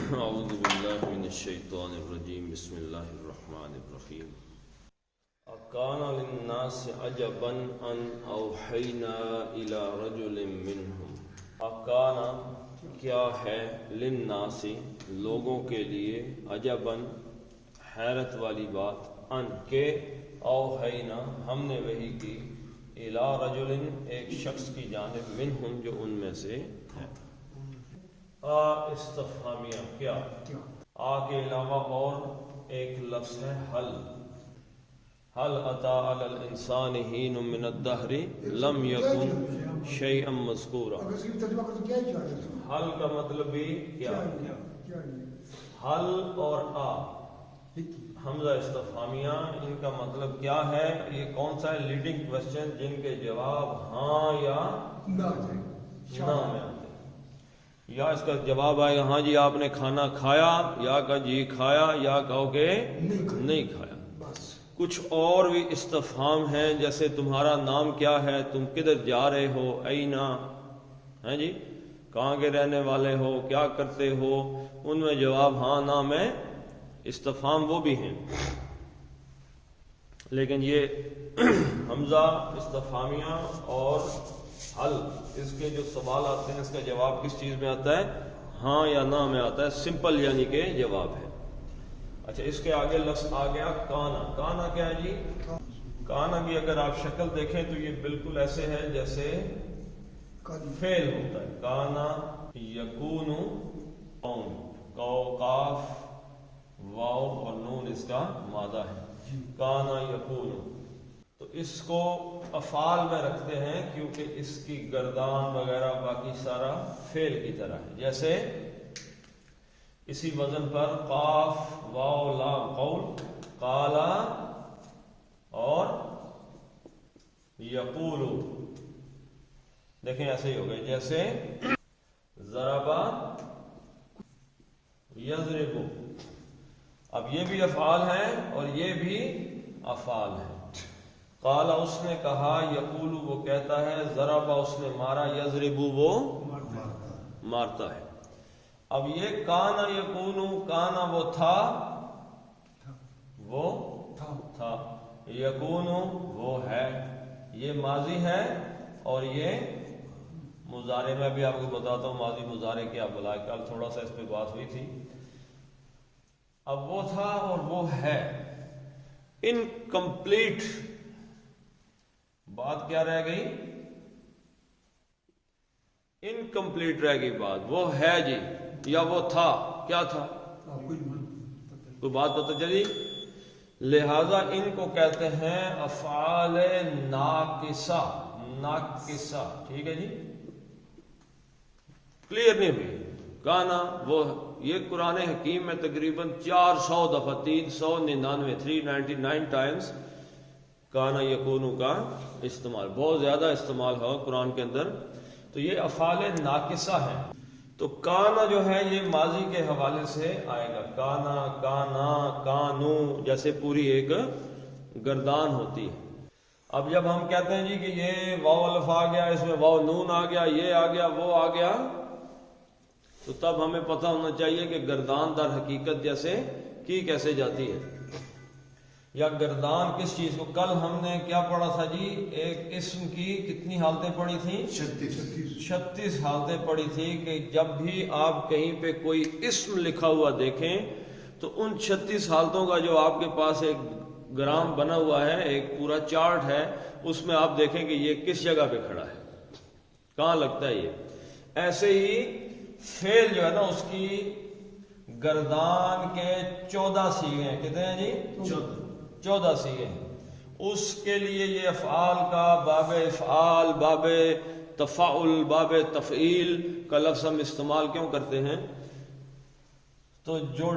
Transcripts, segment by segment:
اعوذ باللہ من الشیطان الرجیم بسم اللہ الرحمن الرحیم اکان للناس عجبا ان اوحینا الی رجل منہم اکان کیا ہے للناس لوگوں کے لیے عجبا حیرت والی بات ان کے اوحینا ہم نے وحی کی الی رجل ایک شخص کی جانب منہم جو ان میں سے ہے استفہامیہ کیا کے علاوہ اور ایک لفظ ہے حل اتا علی الانسان حین من الدہر لم یکن شیئا مذکورا حل کا مطلب بھی کیا حل اور حمزہ استفہامیہ ان کا مطلب کیا ہے؟ یہ کون سا ہے لیڈنگ کوسچن جن کے جواب ہاں یا نہ میں آتے، یا اس کا جواب آئے گا ہاں جی آپ نے کھانا کھایا، یا کہ جی کھایا، یا کہو کہ نہیں کھایا۔ کچھ اور بھی استفہام ہیں جیسے تمہارا نام کیا ہے، تم کدھر جا رہے ہو، اینا ہیں جی کہاں کے رہنے والے ہو، کیا کرتے ہو، ان میں جواب ہاں نہ میں استفہام وہ بھی ہیں، لیکن یہ حمزہ استفہامیہ اور حل اس کے جو سوال آتے ہیں اس کا جواب کس چیز میں آتا ہے؟ ہاں یا نہ میں آتا ہے، سمپل یعنی کہ جواب ہے۔ اچھا اس کے آگے لفظ آ گیا کانا۔ کانا کیا ہے جی؟ کانا بھی اگر آپ شکل دیکھیں تو یہ بالکل ایسے ہے جیسے فعل ہوتا ہے، کانا یکون، قاف واو اور نون اس کا مادہ ہے، کانا یکون، تو اس کو افعال میں رکھتے ہیں کیونکہ اس کی گردان وغیرہ باقی سارا فعل کی طرح ہے، جیسے اسی وزن پر قاف واو لام قول، قالا اور یقول، دیکھیں ایسے ہی ہو گئے، جیسے ضربا یضرب، اب یہ بھی افعال ہیں اور یہ بھی افعال ہیں۔ قالا اس نے کہا، یقول وہ کہتا ہے، ضربا اس نے مارا، یضرب وہ مارتا ہے۔ اب یہ کانا یکونو، کانا وہ تھا، یکونو وہ ہے، یہ ماضی ہے اور یہ مضارع۔ میں بھی آپ کو بتاتا ہوں ماضی مضارع کیا بلا، کل تھوڑا سا اس پہ بات ہوئی تھی۔ اب وہ تھا اور وہ ہے، انکمپلیٹ بات کیا رہ گئی؟ انکمپلیٹ رہ گئی بات، وہ ہے جی یا وہ تھا، کیا تھا کوئی بات پتہ چلی؟ لہذا ان کو کہتے ہیں افعال ناقصہ، ناقصہ، ٹھیک ہے جی، کلیئر نہیں ہوئی؟ کانا وہ، یہ قرآن حکیم میں تقریباً 400 دفعہ 399 399 ٹائمز کانا یکونو کا استعمال، بہت زیادہ استعمال ہوا قرآن کے اندر، تو یہ افعال ناقصہ ہیں۔ تو کانا جو ہے یہ ماضی کے حوالے سے آئے گا، کانا، کانا، کانو، جیسے پوری ایک گردان ہوتی ہے۔ اب جب ہم کہتے ہیں جی کہ یہ واو الف آ گیا، اس میں واو نون آ گیا، یہ آ گیا، وہ آ گیا، تو تب ہمیں پتہ ہونا چاہیے کہ گردان در حقیقت جیسے کی کیسے جاتی ہے، یا گردان کس چیز کو۔ کل ہم نے کیا پڑھا تھا جی؟ ایک اسم کی کتنی حالتیں پڑھی تھیں؟ 36 حالتیں پڑھی تھی، کہ جب بھی آپ کہیں پہ کوئی اسم لکھا ہوا دیکھیں تو ان 36 حالتوں کا جو آپ کے پاس ایک گرام بنا ہوا ہے، ایک پورا چارٹ ہے، اس میں آپ دیکھیں کہ یہ کس جگہ پہ کھڑا ہے، کہاں لگتا ہے یہ۔ ایسے ہی فعل جو ہے نا، اس کی گردان کے 14 صیغے ہیں، کتنے ہیں جی؟ 14 صیغے ہیں۔ اس کے لیے یہ افعال کا باب افعال، باب تفاعل، باب تفعیل کا لفظ ہم استعمال کیوں کرتے ہیں؟ تو جو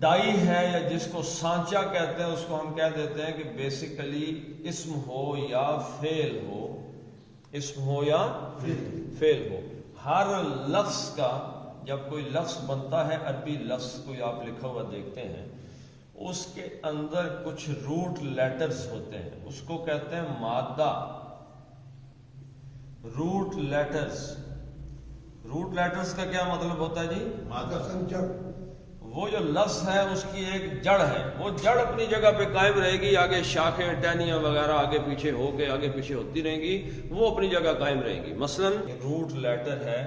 ڈائی ہے یا جس کو سانچہ کہتے ہیں، اس کو ہم کہہ دیتے ہیں کہ بیسیکلی اسم ہو یا فعل ہو، اسم ہو یا فعل ہو، ہر لفظ کا جب کوئی لفظ بنتا ہے، عربی لفظ کوئی آپ لکھا ہوا دیکھتے ہیں، اس کے اندر کچھ روٹ لیٹرز ہوتے ہیں، اس کو کہتے ہیں مادہ، روٹ لیٹرز۔ روٹ لیٹرز کا کیا مطلب ہوتا ہے جی؟ مادہ وہ جو لفظ ہے اس کی ایک جڑ ہے، وہ جڑ اپنی جگہ پہ قائم رہے گی، آگے شاخیں ٹہنیاں وغیرہ آگے پیچھے ہو کے آگے پیچھے ہوتی رہیں گی، وہ اپنی جگہ قائم رہیں گی. مثلا روٹ لیٹر ہے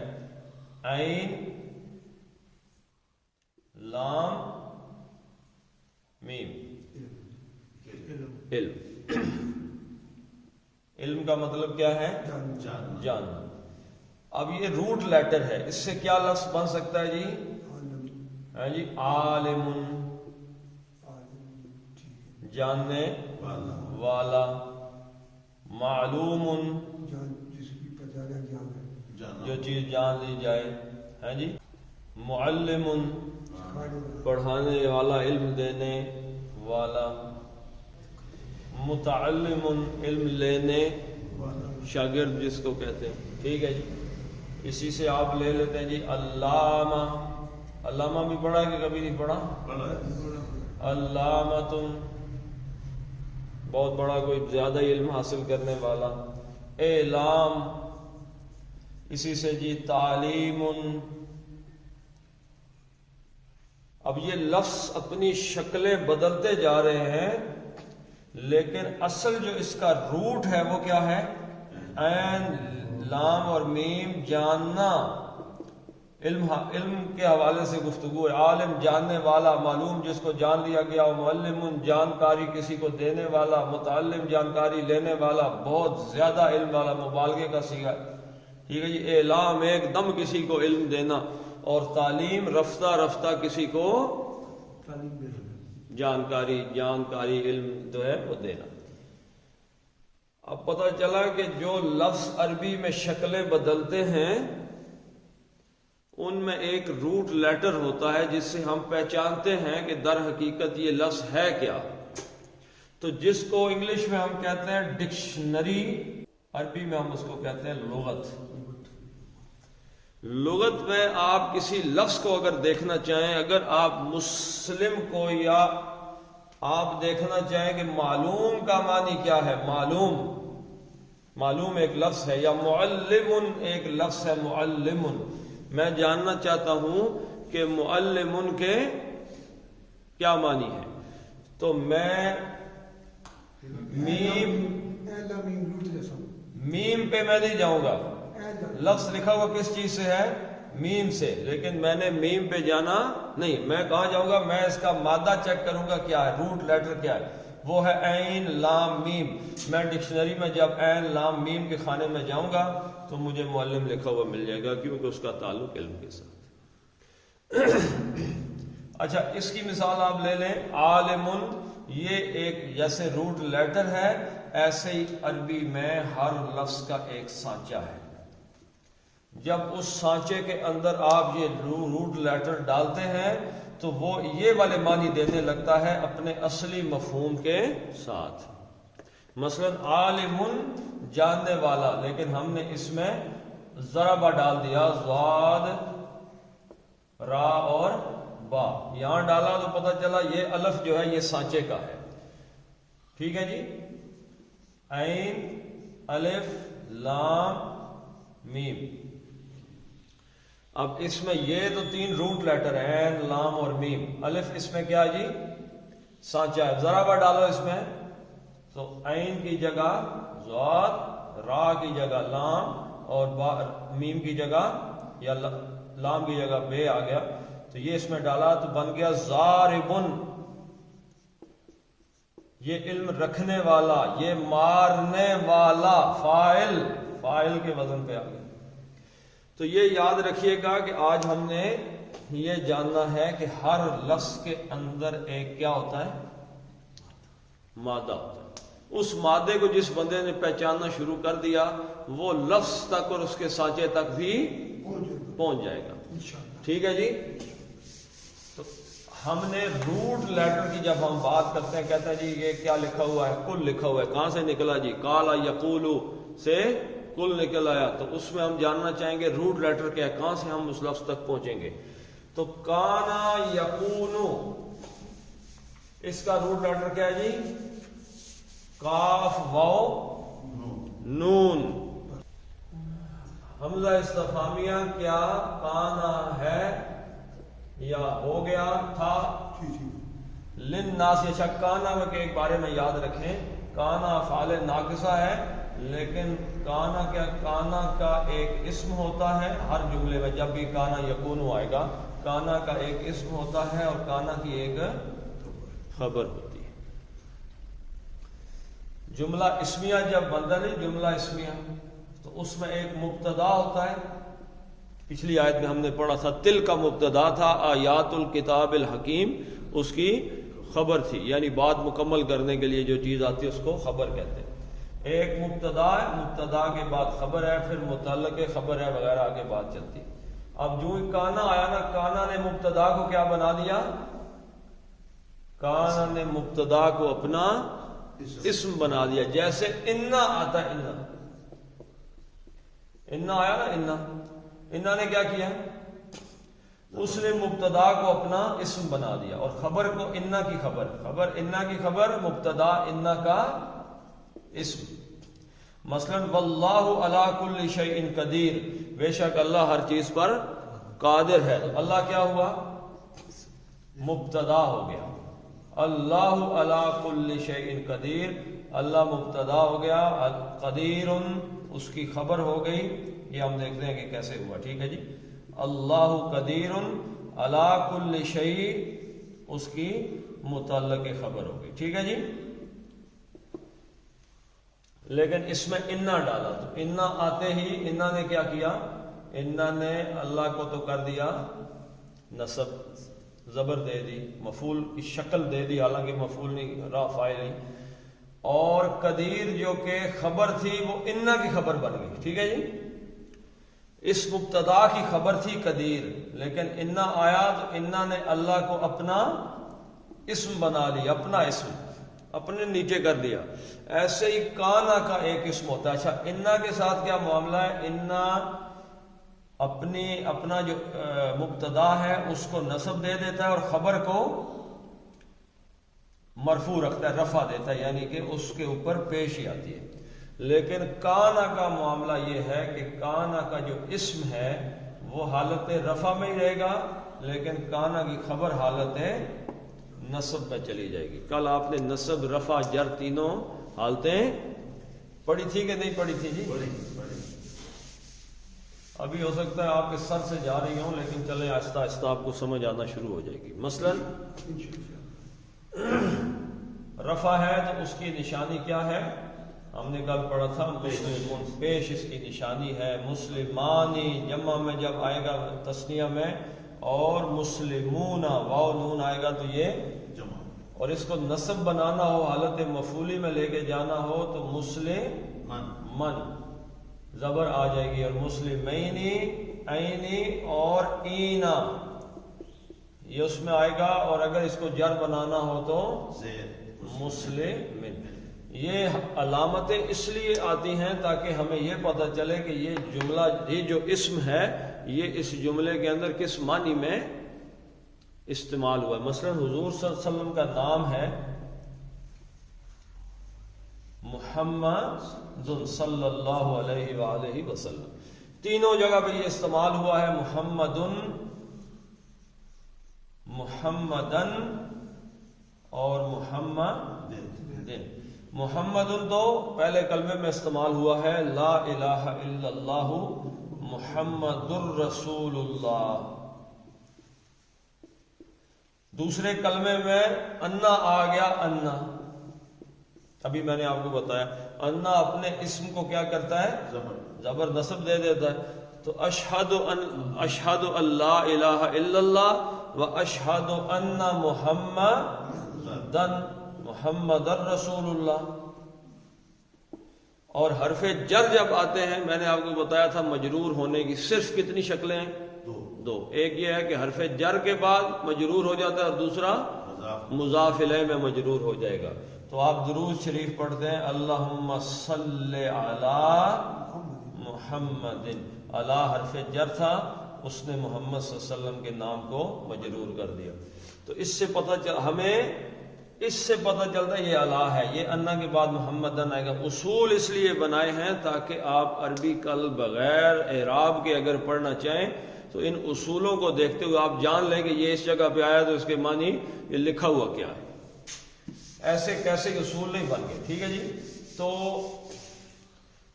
عین لام میم. علم، علم کا مطلب کیا ہے؟ جاننا. اب یہ روٹ لیٹر ہے، اس سے کیا لفظ بن سکتا ہے جی؟ ہاں جی، عالم، جاننے والا، معلوم، جو چیز جان لی جائے، ہاں جی، معلم، پڑھانے والا، علم دینے والا، متعلم، علم لینے، شاگرد جس کو کہتے ہیں. ٹھیک ہے جی. اسی سے آپ لے لیتے ہیں جی علامہ. علامہ بھی پڑھا کہ کبھی نہیں پڑھا؟ علامۃ، بہت بڑا کوئی زیادہ علم حاصل کرنے والا. اعلام، اسی سے جی تعلیم. اب یہ لفظ اپنی شکلیں بدلتے جا رہے ہیں، لیکن اصل جو اس کا روٹ ہے وہ کیا ہے؟ عین لام اور میم، جاننا. علم کے حوالے سے گفتگو ہے. عالم جاننے والا، معلوم جس کو جان لیا گیا، معلم جانکاری کسی کو دینے والا، متعلم جانکاری لینے والا، بہت زیادہ علم والا، مبالغے کا صیغہ. ٹھیک ہے جی. اعلام ایک دم کسی کو علم دینا، اور تعلیم رفتہ رفتہ کسی کو جانکاری علم جو ہے وہ دینا. اب پتہ چلا کہ جو لفظ عربی میں شکلیں بدلتے ہیں ان میں ایک روٹ لیٹر ہوتا ہے جس سے ہم پہچانتے ہیں کہ در حقیقت یہ لفظ ہے کیا. تو جس کو انگلش میں ہم کہتے ہیں ڈکشنری، عربی میں ہم اس کو کہتے ہیں لغت. لغت میں آپ کسی لفظ کو اگر دیکھنا چاہیں، اگر آپ مسلم کو یا آپ دیکھنا چاہیں کہ معلوم کا معنی کیا ہے، معلوم ایک لفظ ہے، یا معلم ایک لفظ ہے، معلم. میں جاننا چاہتا ہوں کہ معلم کے کیا معنی ہے، تو میں میم پہ میں نہیں جاؤں گا. لفظ لکھا ہوا کس چیز سے ہے؟ میم سے. لیکن میں نے میم پہ جانا نہیں. میں کہاں جاؤں گا؟ میں اس کا مادہ چیک کروں گا کیا ہے، روٹ لیٹر کیا ہے. وہ ہے عین لام میم. میں ڈکشنری میں جب عین لام میم کے خانے میں جاؤں گا تو مجھے معلم لکھا ہوا مل جائے گا، کیونکہ اس کا تعلق علم کے ساتھ. اچھا، اس کی مثال آپ لے لیں عالم. یہ ایک جیسے روٹ لیٹر ہے، ایسے ہی عربی میں ہر لفظ کا ایک سانچہ ہے. جب اس سانچے کے اندر آپ یہ روٹ لیٹر ڈالتے ہیں تو وہ یہ والے معنی دینے لگتا ہے اپنے اصلی مفہوم کے ساتھ. مثلا عالم جاننے والا، لیکن ہم نے اس میں ضربہ ڈال دیا، ضاد، را اور با یہاں ڈالا تو پتہ چلا یہ الف جو ہے یہ سانچے کا ہے. ٹھیک ہے جی. عین الف لام میم. اب اس میں یہ تو تین روٹ لیٹر ہیں، عین لام اور میم. الف اس میں کیا جی؟ سانچہ ہے. ضربہ ڈالو اس میں تو عین کی جگہ ضاد، را کی جگہ لام اور میم کی جگہ یا لام کی جگہ بے آ گیا. تو یہ اس میں ڈالا تو بن گیا ضاربن. یہ علم رکھنے والا، یہ مارنے والا، فاعل کے وزن پہ آ گیا. تو یہ یاد رکھیے گا کہ آج ہم نے یہ جاننا ہے کہ ہر لفظ کے اندر ایک کیا ہوتا ہے؟ مادہ ہوتا ہے. اس مادے کو جس بندے نے پہچاننا شروع کر دیا وہ لفظ تک اور اس کے سانچے تک بھی پہنچ جائے گا. ٹھیک ہے جی. تو ہم نے روٹ لیٹر کی جب ہم بات کرتے ہیں، کہتے ہیں جی یہ کیا لکھا ہوا ہے؟ کل لکھا ہوا ہے. کہاں سے نکلا جی؟ کالا یقولو سے کل نکل آیا. تو اس میں ہم جاننا چاہیں گے روٹ لیٹر کیا ہے، کہاں سے ہم اس لفظ تک پہنچیں گے. تو کانا یقونو، اس کا روٹ لیٹر کیا ہے جی؟ کاف واو نون. حمزہ استفہامیہ کیا کانا ہے یا ہو گیا تھا؟ للناس یہ کانا میں کے ایک بارے میں یاد رکھیں، کانا افعال ناقصہ ہے، لیکن کانا کیا کانا کا ایک اسم ہوتا ہے ہر جملے میں. جب بھی کانا یکون آئے گا کانا کا ایک اسم ہوتا ہے اور کانا کی ایک خبر ہوتی ہے. جملہ اسمیہ جب بنتا ہے جملہ اسمیہ تو اس میں ایک مبتدا ہوتا ہے. پچھلی آیت میں ہم نے پڑھا تھا تل کا مبتدا تھا، آیات الکتاب الحکیم اس کی خبر تھی، یعنی بات مکمل کرنے کے لیے جو چیز آتی ہے اس کو خبر کہتے ہیں. ایک مبتدا ہے، مبتدا کے بعد خبر ہے، پھر متعلق خبر ہے وغیرہ آگے بات چلتی ہے. اب جو کانا آیا نا، کانا نے مبتدا کو کیا بنا دیا؟ کانا نے مبتدا کو اپنا اسم بنا دیا. جیسے انا آتا ہے، انا آیا نا، انا نے کیا کیا؟ اس نے مبتدا کو اپنا اسم بنا دیا اور خبر کو انا کی خبر انا کی خبر مبتدا انا کا اسم. مثلا واللہ علی کل شیء قدیر، بے شک اللہ ہر چیز پر قادر ہے. تو اللہ کیا ہوا؟ مبتدا ہو گیا. اللہ علی کل شیء قدیر، اللہ مبتدا ہو گیا، قدیر اس کی خبر ہو گئی. یہ ہم دیکھتے ہیں کہ کیسے ہوا. ٹھیک ہے جی. اللہ قدیر علی کل شیء اس کی متعلق خبر ہو گئی. ٹھیک ہے جی. لیکن اس میں انا ڈالا تو انا آتے ہی انا نے کیا کیا؟ انا نے اللہ کو تو کر دیا نصب، زبر دے دی، مفعول کی شکل دے دی، حالانکہ مفعول نہیں، را فاعل نہیں. اور قدیر جو کہ خبر تھی وہ انا کی خبر بن گئی. ٹھیک ہے جی. اس مبتدا کی خبر تھی قدیر، لیکن انا آیا تو انا نے اللہ کو اپنا اسم بنا لیا، اپنا اسم اپنے نیچے کر دیا. ایسے ہی کانا کا ایک اسم ہوتا ہے. اچھا انا کے ساتھ کیا معاملہ ہے؟ انا اپنا جو مبتدا ہے اس کو نصب دے دیتا ہے اور خبر کو مرفوع رکھتا ہے، رفع دیتا ہے، یعنی کہ اس کے اوپر پیش ہی آتی ہے. لیکن کانا کا معاملہ یہ ہے کہ کانا کا جو اسم ہے وہ حالت رفع میں ہی رہے گا، لیکن کانا کی خبر حالت نصب میں چلی جائے گی. کل آپ نے نصب، رفع، جر تینوں حالتیں پڑھی تھی کہ نہیں پڑھی تھی جی؟ ابھی ہو سکتا ہے آپ کے سر سے جا رہی ہوں، لیکن چلیں آہستہ آہستہ آپ کو سمجھ آنا شروع ہو جائے گی. مثلا رفع ہے تو اس کی نشانی کیا ہے؟ ہم نے کل پڑھا تھا مسلمون، پیش اس کی نشانی ہے. مسلمانی جمع میں جب آئے گا تثنیہ میں، اور مسلمون واو نون آئے گا تو یہ جمع. اور اس کو نصب بنانا ہو، حالت مفعولی میں لے کے جانا ہو تو مسلمن زبر آ جائے گی، اور مسلمینی عینی اور اینا یہ اس میں آئے گا. اور اگر اس کو جر بنانا ہو تو مسلمن. یہ علامتیں اس لیے آتی ہیں تاکہ ہمیں یہ پتہ چلے کہ یہ جملہ، یہ جو اسم ہے یہ اس جملے کے اندر کس معنی میں استعمال ہوا ہے. مثلا حضور صلی اللہ علیہ وسلم کا نام ہے محمد صلی اللہ علیہ وآلہ وسلم، تینوں جگہ پہ یہ استعمال ہوا ہے. محمدن اور محمدن. محمدن تو پہلے کلمے میں استعمال ہوا ہے، لا الہ الا اللہ محمد الرسول اللہ. دوسرے کلمے میں انا آ گیا. انا ابھی میں نے آپ کو بتایا انا اپنے اسم کو کیا کرتا ہے؟ زبر نصب دے دیتا ہے. تو اشہد ان لا الہ الا اللہ و اشہد ان محمد الرسول اللہ. اور حرف جر جب آتے ہیں، میں نے آپ کو بتایا تھا مجرور ہونے کی صرف کتنی شکلیں ہیں؟ دو. ایک یہ ہے کہ حرف جر کے بعد مجرور ہو جاتا ہے، اور دوسرا مضاف الیہ میں مجرور ہو جائے گا. تو آپ درود شریف پڑھتے ہیں اللہم صلی علی محمد. علی حرف جر تھا، اس نے محمد صلی اللہ علیہ وسلم کے نام کو مجرور کر دیا. تو اس سے پتہ چلا ہمیں اس سے پتہ چلتا ہے یہ الا ہے، یہ انا کے بعد محمدن آئے گا۔ اصول اس لیے بنائے ہیں تاکہ آپ عربی کل بغیر اعراب کے اگر پڑھنا چاہیں تو ان اصولوں کو دیکھتے ہوئے آپ جان لیں کہ یہ اس جگہ پہ آیا تو اس کے معنی یہ لکھا ہوا کیا ہے۔ ایسے کیسے اصول نہیں بن گئے، ٹھیک ہے جی۔ تو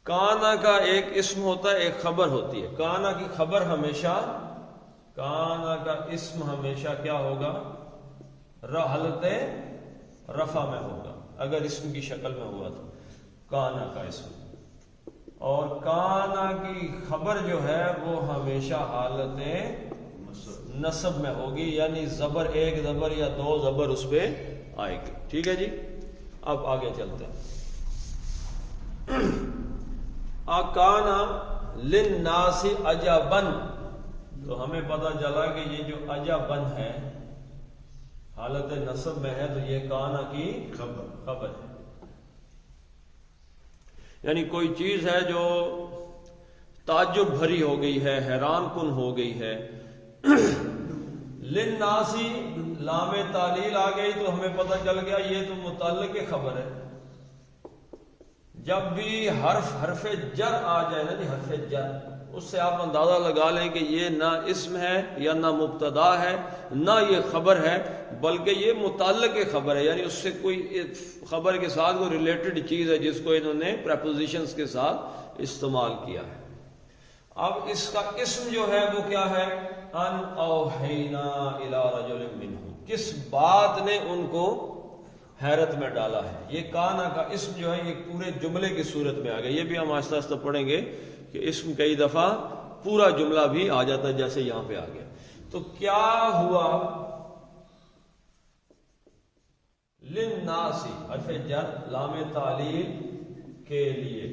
کانا کا ایک اسم ہوتا ہے، ایک خبر ہوتی ہے۔ کانا کی خبر ہمیشہ، کانا کا اسم ہمیشہ کیا ہوگا؟ حالت رفع میں ہوگا اگر اسم کی شکل میں ہوا تو کانا کا اسم، اور کانا کی خبر جو ہے وہ ہمیشہ حالت نصب میں ہوگی، یعنی زبر ایک زبر یا دو زبر اس پہ آئے گی، ٹھیک ہے جی۔ اب آگے چلتے ہیں۔ اکانا للناس عجبن، تو ہمیں پتہ چلا کہ یہ جو عجبن ہے حالت نصب میں ہے تو یہ کانا کی خبر ہے، یعنی کوئی چیز ہے جو تعجب بھری ہو گئی ہے، حیران کن ہو گئی ہے۔ للناسی لام تعلیل آ گئی تو ہمیں پتہ چل گیا یہ تو متعلق خبر ہے۔ جب بھی حرف جر آ جائے نا جی، حرف جر، اس سے آپ اندازہ لگا لیں کہ یہ نہ اسم ہے یا نہ مبتدا ہے نہ یہ خبر ہے، بلکہ یہ متعلق خبر ہے، یعنی اس سے کوئی خبر کے ساتھ کوئی ریلیٹڈ چیز ہے جس کو انہوں نے پریپوزیشنز کے ساتھ استعمال کیا ہے۔ اب اس کا اسم جو ہے وہ کیا ہے؟ ان اوحینا الی رجل منہم، کس بات نے ان کو حیرت میں ڈالا ہے۔ یہ کانا کا اسم جو ہے یہ پورے جملے کی صورت میں آ گیا، یہ بھی ہم آہستہ آہستہ پڑھیں گے کہ اسم کئی دفعہ پورا جملہ بھی آ جاتا ہے جیسے یہاں پہ آ گیا۔ تو کیا ہوا؟ للناسی حرف جر لام تعلیل کے لیے،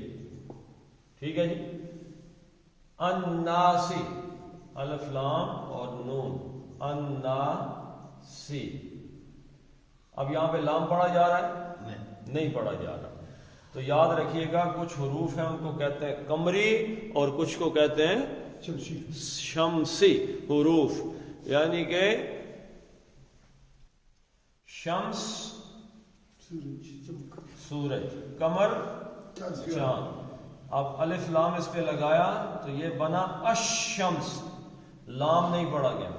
ٹھیک ہے جی۔ الناسی الف لام اور نون، الناسی، اب یہاں پہ لام پڑھا جا رہا ہے؟ نہیں پڑھا جا رہا۔ تو یاد رکھیے گا کچھ حروف ہیں ان کو کہتے ہیں قمری اور کچھ کو کہتے ہیں شمسی حروف، یعنی کہ شمس سورج، قمر چاند۔ اب الف لام اس پہ لگایا تو یہ بنا الشمس، لام نہیں پڑھا گیا،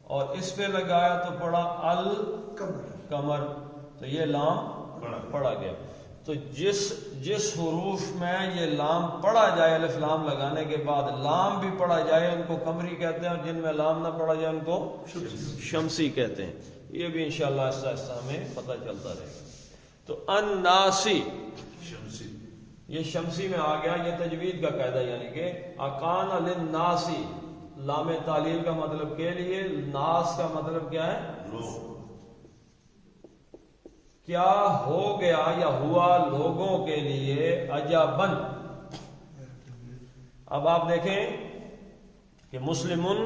اور اس پہ لگایا تو پڑھا القمر، تو یہ لام پڑھا گیا۔ تو جس حروف میں یہ لام پڑھا جائے، الف لام لگانے کے بعد لام بھی پڑھا جائے ان کو قمری کہتے ہیں، اور جن میں لام نہ پڑھا جائے ان کو شمسی کہتے ہیں۔ یہ بھی انشاءاللہ آہستہ آہستہ ہمیں پتہ چلتا رہے گا۔ تو الناسی یہ شمسی میں آ گیا، یہ تجوید کا قاعدہ، یعنی کہ اکان للناسی لام تعلیل کا مطلب کے لیے، ناس کا مطلب کیا ہے؟ کیا ہو گیا یا ہوا لوگوں کے لیے عجبن۔ اب آپ دیکھیں کہ مسلمن،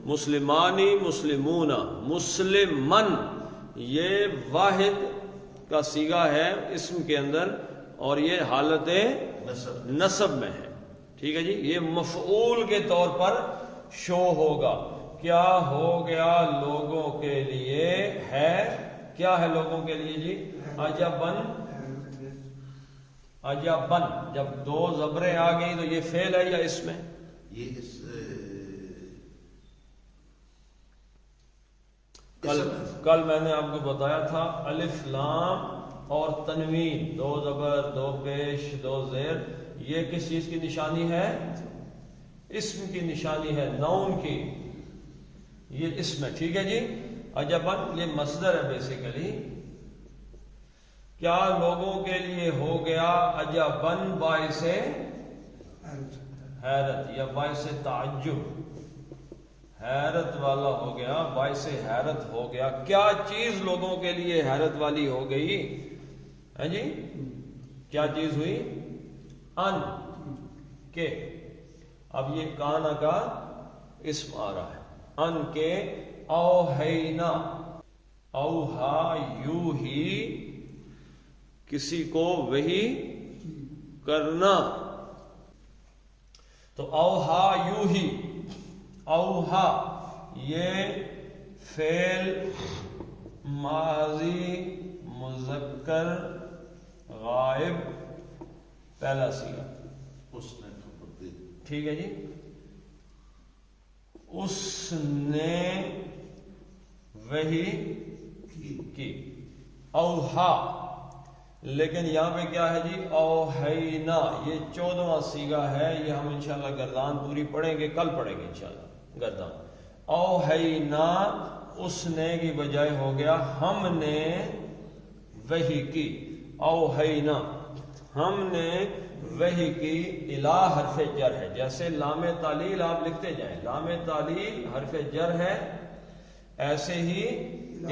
مسلمانی، مسلمون، مسلمن، یہ واحد کا صیغہ ہے اسم کے اندر، اور یہ حالت نصب میں ہے، ٹھیک ہے جی۔ یہ مفعول کے طور پر شو ہوگا۔ کیا ہو گیا لوگوں کے لیے ہے، کیا ہے لوگوں کے لیے جی؟ عجبن، عجبن، جب دو زبریں آ گئی تو یہ فعل ہے یا اسم ہے؟ یہ کل میں نے آپ کو بتایا تھا الف لام اور تنوین، دو زبر، دو پیش، دو زیر، یہ کس چیز کی نشانی ہے؟ اسم کی نشانی ہے، نون کی، یہ اسم ہے، ٹھیک ہے جی۔ عجبن یہ مصدر ہے بیسیکلی۔ کیا لوگوں کے لیے ہو گیا عجبن باعث حیرت یا باعث تعجب، حیرت والا ہو گیا، باعث حیرت ہو گیا۔ کیا چیز لوگوں کے لیے حیرت والی ہو گئی ہے جی؟ کیا چیز ہوئی؟ ان کے، اب یہ کانا کا اسم آ رہا ہے، ان کے اوہینا، اوہا یو ہی، کسی کو وہی کرنا، تو اوہا یو ہی، اوہا یہ فعل ماضی مذکر غائب پہلا سیغہ. اس نے خبر دی. ٹھیک ہے جی. اس نے وحی کی. اوہا، لیکن یہاں پہ کیا ہے جی؟ اوہینا، یہ 14واں سیغہ ہے. یہ ہم انشاءاللہ گردان پوری پڑھیں گے، کل پڑھیں گے انشاءاللہ گردان. اوہینا، اس نے کی بجائے ہو گیا ہم نے وحی کی. اوہینا، ہم نے وحی کی. الہ حرف جر ہے، جیسے لام تعلیل آپ لکھتے جائیں، لام تعلیل حرف جر ہے، ایسے ہی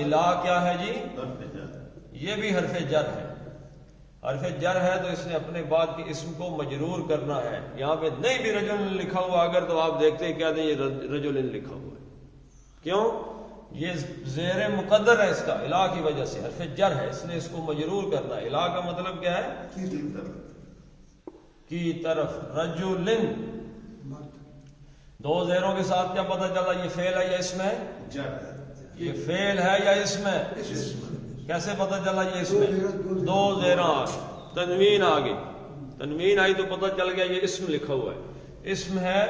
الہ کیا ہے جی؟ یہ بھی حرف جر ہے. حرف جر ہے تو اس نے اپنے بعد کے اسم کو مجرور کرنا ہے. یہاں پہ نہیں بھی رجل لکھا ہوا اگر تو آپ دیکھتے ہیں کیا یہ رجل لکھا ہوا ہے. کیوں؟ یہ زیر مقدر ہے اس کا، الہ کی وجہ سے حرف جر ہے، اس نے اس کو مجرور کرنا ہے. الہ کا مطلب کیا ہے؟ کی طرف. رجل، دو زیروں کے ساتھ کیا پتہ چلا یہ فعل ہے یا اسم ہے؟ یہ فعل ہے یا اسم ہے؟ کیسے پتہ چلا یہ اسم ہے؟ دو زیرہ آگے تنوین آ گئی، تنوین آئی تو پتہ چل گیا یہ اسم لکھا ہوا ہے. اسم ہے،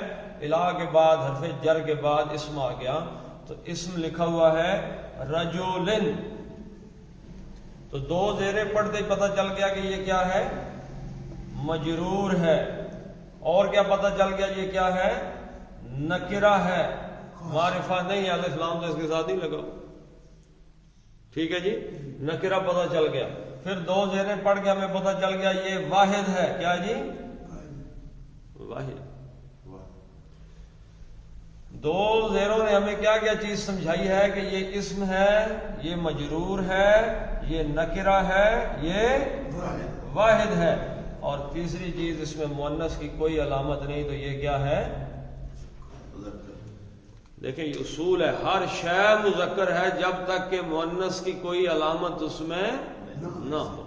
الہ کے بعد حرف جر کے بعد اسم آ گیا تو اسم لکھا ہوا ہے رجولن. تو دو زیریں پڑھتے ہی پتہ چل گیا کہ یہ کیا ہے؟ مجرور ہے. اور کیا پتہ چل گیا یہ کیا ہے؟ نکرہ ہے، معرفہ نہیں ہے. الف لام تو اس کے ساتھ ہی لگا. ٹھیک ہے جی، نکرہ پتہ چل گیا. پھر دو زیریں پڑھ کے ہمیں پتہ چل گیا یہ واحد ہے. کیا جی؟ واحد. دو زیروں نے ہمیں کیا کیا چیز سمجھائی ہے کہ یہ اسم ہے، یہ مجرور ہے، یہ نکرہ ہے، یہ واحد ہے. اور تیسری چیز اس میں مؤنث کی کوئی علامت نہیں، تو یہ کیا ہے؟ دیکھیں یہ اصول ہے، ہر شے مذکر ہے جب تک کہ مؤنث کی کوئی علامت اس میں نہ ہو،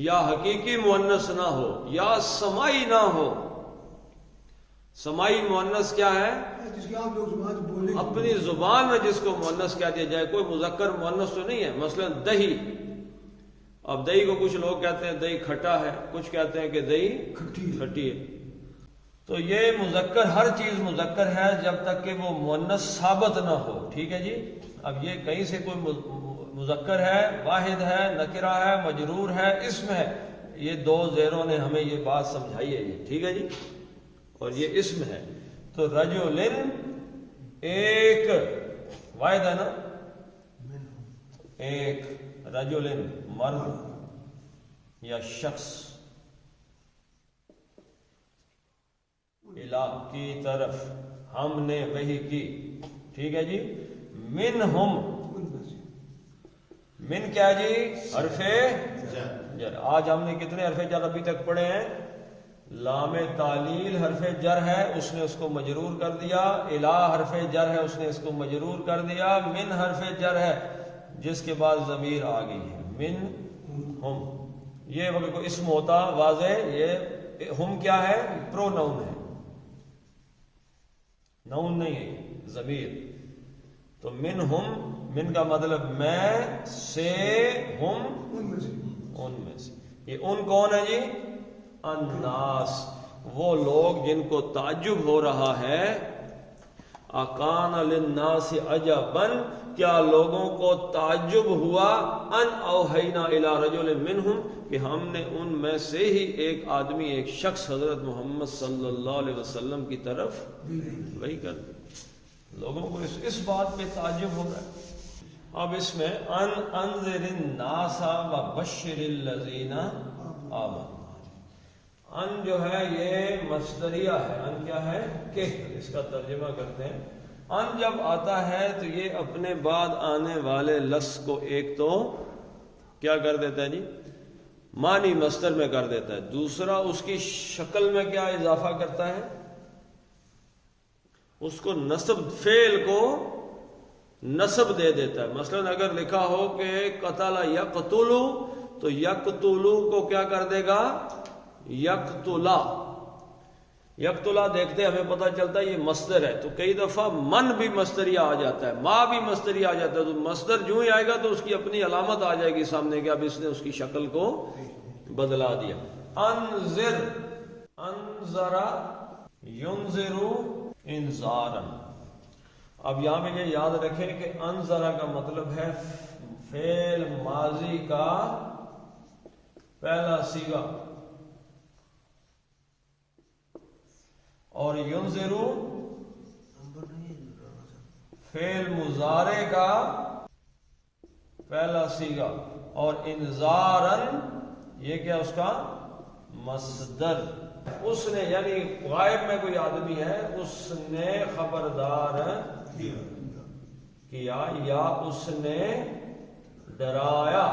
یا حقیقی مؤنث نہ ہو، یا سمائی نہ ہو. سمائی مؤنث کیا ہے؟ اپنی زبان میں جس کو مؤنث کہہ دیا جائے. کوئی مذکر مؤنث تو نہیں ہے. مثلا دہی، اب دہی کو کچھ لوگ کہتے ہیں دہی کھٹا ہے، کچھ کہتے ہیں کہ دہی کھٹی ہے. تو یہ مذکر، ہر چیز مذکر ہے جب تک کہ وہ مؤنث ثابت نہ ہو. ٹھیک ہے جی. اب یہ کہیں سے کوئی مذکر ہے، واحد ہے، نکرہ ہے، مجرور ہے، اسم ہے، یہ دو زیروں نے ہمیں یہ بات سمجھائی ہے. یہ ٹھیک ہے جی. اور یہ اسم ہے. تو رجلن ایک، واحد ہے نا، ایک. رجلن مرد یا شخص. الہ کی طرف ہم نے وحی کی. ٹھیک ہے جی. منہم، من کیا جی؟ حرف جر. آج ہم نے کتنے حرف جر ابھی تک پڑھے ہیں؟ لام تعلیل حرف جر ہے، اس نے اس کو مجرور کر دیا. الہ حرف جر ہے، اس نے اس کو مجرور کر دیا. من حرف جر ہے جس کے بعد ضمیر آ گئی ہے. من ہم، یہ اگر کوئی اسم ہوتا واضح، یہ ہم کیا ہے؟ پرو ناؤن ہے، ناؤن نہیں ہے، ضمیر. تو من ہم، من کا مطلب میں سے، ہم ان میں سے. یہ ان کون ہے جی؟ الناس، وہ لوگ جن کو تعجب ہو رہا ہے. اکان للناس عجبا، کیا لوگوں کو تعجب ہوا؟ ان اوحینا الی رجل منہم، کہ ہم نے ان میں سے ہی ایک آدمی، ایک شخص حضرت محمد صلی اللہ علیہ وسلم کی طرف وحی کر دی. لوگوں کو اس بات پہ تعجب ہو رہا ہے. اب اس میں انذر الناس وبشر الذین آمنوا. ان جو ہے یہ مصدریہ ہے. ان کیا ہے؟ کہ اس کا ترجمہ کرتے ہیں. ان جب آتا ہے تو یہ اپنے بعد آنے والے لفظ کو ایک تو کیا کر دیتا ہے جی؟ معنی مصدر میں کر دیتا ہے. دوسرا اس کی شکل میں کیا اضافہ کرتا ہے؟ اس کو نصب، فعل کو نصب دے دیتا ہے. مثلا اگر لکھا ہو کہ قتل یقتل، تو یقتل کو کیا کر دے گا؟ یقتلا. یقتلا دیکھتے ہمیں پتہ چلتا ہے یہ مصدر ہے، تو کئی دفعہ من بھی مصدریہ آ جاتا ہے، ما بھی مصدریہ آ جاتا ہے، تو مصدر جو ہی آئے گا تو اس کی اپنی علامت آ جائے گی سامنے کہ اب اس نے اس کی شکل کو بدلا دیا۔ انذر، انذرا ینذرو انذارا۔ اب یہاں پہ یہ یاد رکھیں کہ انذرا کا مطلب ہے فعل ماضی کا پہلا صیغہ، اور ینذرو فعل مضارع کا پہلا صیغہ، اور انذارن یہ کیا اس کا مصدر۔ اس نے یعنی غائب میں کوئی آدمی ہے، اس نے خبردار کیا یا اس نے ڈرایا،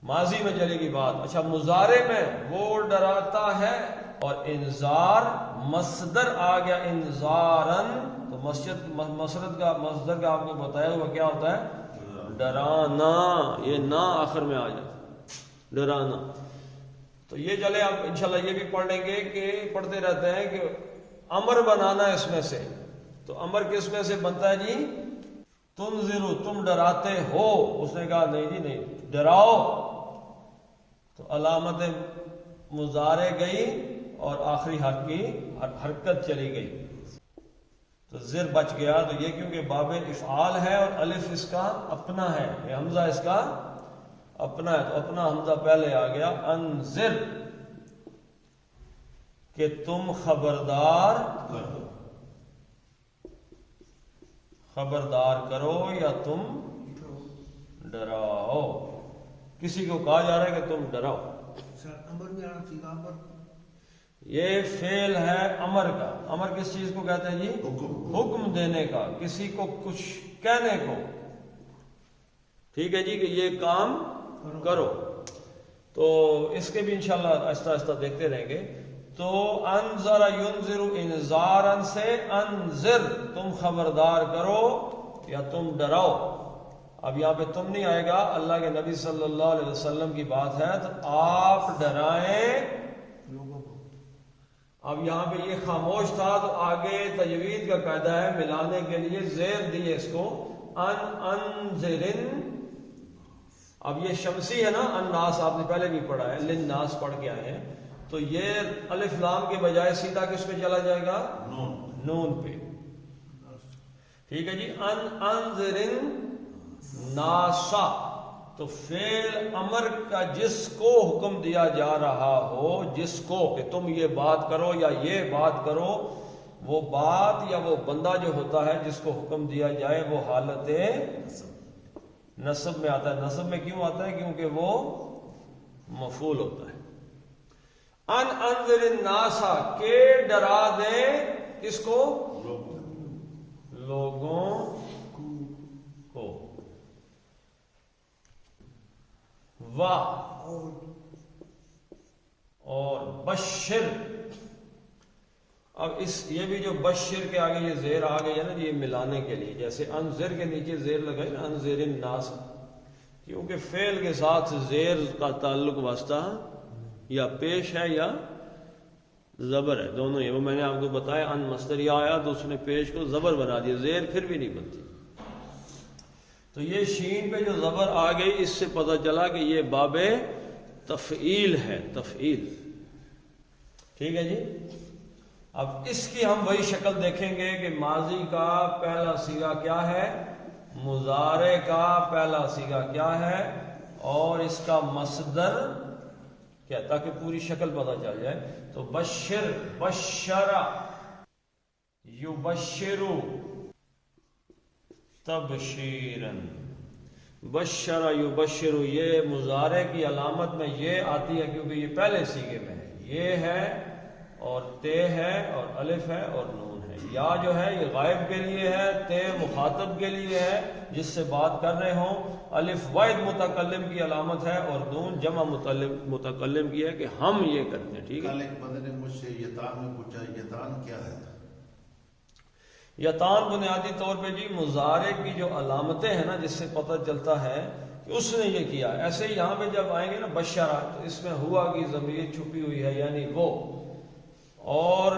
ماضی میں چلے گی بات۔ اچھا مضارع میں وہ ڈراتا ہے، اور انذار مصدر آ گیا انذارن، تو مصدر کا آپ کو بتایا ہوا کیا ہوتا ہے ڈرانا، یہ نہ آخر میں آ جائے ڈرانا۔ تو یہ چلے اب انشاءاللہ یہ بھی پڑھ لیں گے کہ پڑھتے رہتے ہیں کہ امر بنانا اس میں سے، تو امر کس میں سے بنتا ہے جی تنذرو، تم ڈراتے ہو۔ اس نے کہا نہیں جی نہیں ڈراؤ، تو علامت مضارع گئی اور آخری حرف کی حرکت چلی گئی، تو زر بچ گیا۔ تو یہ کیونکہ باب افعال ہے اور الف اس کا اپنا ہے، یہ حمزہ اس کا اپنا ہے، تو اپنا حمزہ پہلے آ گیا۔ انذر کہ تم خبردار کرو یا تم ڈراؤ، کسی کو کہا جا رہا ہے کہ تم ڈراؤ۔ یہ فعل ہے امر کا۔ امر کس چیز کو کہتے ہیں جی حکم دینے کا، کسی کو کچھ کہنے کو، ٹھیک ہے جی کہ یہ کام کرو۔ تو اس کے بھی انشاءاللہ آہستہ آہستہ دیکھتے رہیں گے۔ تو انذر ینذر انذارن سے انذر تم خبردار کرو یا تم ڈراؤ۔ اب یہاں پہ تم نہیں آئے گا، اللہ کے نبی صلی اللہ علیہ وسلم کی بات ہے، تو آپ ڈرائیں لوگوں کو۔ اب یہاں پہ یہ خاموش تھا، تو آگے تجوید کا قاعدہ ہے ملانے کے لیے زیر دیے اس کو انذرن۔ اب یہ شمسی ہے نا، الناس آپ نے پہلے بھی پڑھا ہے، للناس پڑھ کے آئے ہیں، تو یہ الف لام کے بجائے سیدھا کس پہ چلا جائے گا نون پہ، ٹھیک ہے جی۔ انذرن ناسا، تو فعل امر کا جس کو حکم دیا جا رہا ہو، جس کو کہ تم یہ بات کرو یا یہ بات کرو، وہ بات یا وہ بندہ جو ہوتا ہے جس کو حکم دیا جائے وہ حالت نصب میں آتا ہے۔ نصب میں کیوں آتا ہے؟ کیونکہ وہ مفعول ہوتا ہے۔ انذر الناس کہ ڈرا دیں کس کو؟ لوگوں کو۔ اور بشر، اب یہ بھی جو بشر کے آگے یہ زیر آ گئی ہے نا، یہ ملانے کے لیے، جیسے انذر کے نیچے زیر لگائی نا انذر الناس، کیونکہ فعل کے ساتھ زیر کا تعلق واسطہ یا پیش ہے یا زبر ہے، دونوں ہی۔ وہ میں نے آپ کو بتایا ان مصدریہ آیا تو اس نے پیش کو زبر بنا دیا، زیر پھر بھی نہیں بنتی۔ تو یہ شین پہ جو زبر آ گئی، اس سے پتہ چلا کہ یہ باب تفعیل ہے، تفعیل، ٹھیک ہے جی۔ اب اس کی ہم وہی شکل دیکھیں گے کہ ماضی کا پہلا صیغہ کیا ہے، مضارع کا پہلا صیغہ کیا ہے، اور اس کا مصدر کیا، تاکہ پوری شکل پتہ چل جائے۔ تو بشر، بشرا، یبشرو تبشیرن، بشرا یبشرو، یہ مضارع کی علامت میں یہ آتی ہے کیونکہ یہ پہلے صیغے میں ہے، یہ ہے اور تے ہے اور الف ہے اور نون ہے۔ یا جو ہے یہ غائب کے لیے ہے، تے مخاطب کے لیے ہے جس سے بات کر رہے ہوں، الف واحد متکلم کی علامت ہے، اور نون جمع متکلم کی ہے کہ ہم یہ کرتے ہیں، ٹھیک ہے۔ کل ایک بندے نے مجھ سے یتان میں پوچھا یتان کیا ہے؟ یتان بنیادی طور پہ جی مضارع کی جو علامتیں ہیں نا، جس سے پتہ چلتا ہے کہ اس نے یہ کیا۔ ایسے ہی یہاں پہ جب آئیں گے نا بشرا، تو اس میں ہوا کی ضمیر چھپی ہوئی ہے، یعنی وہ، اور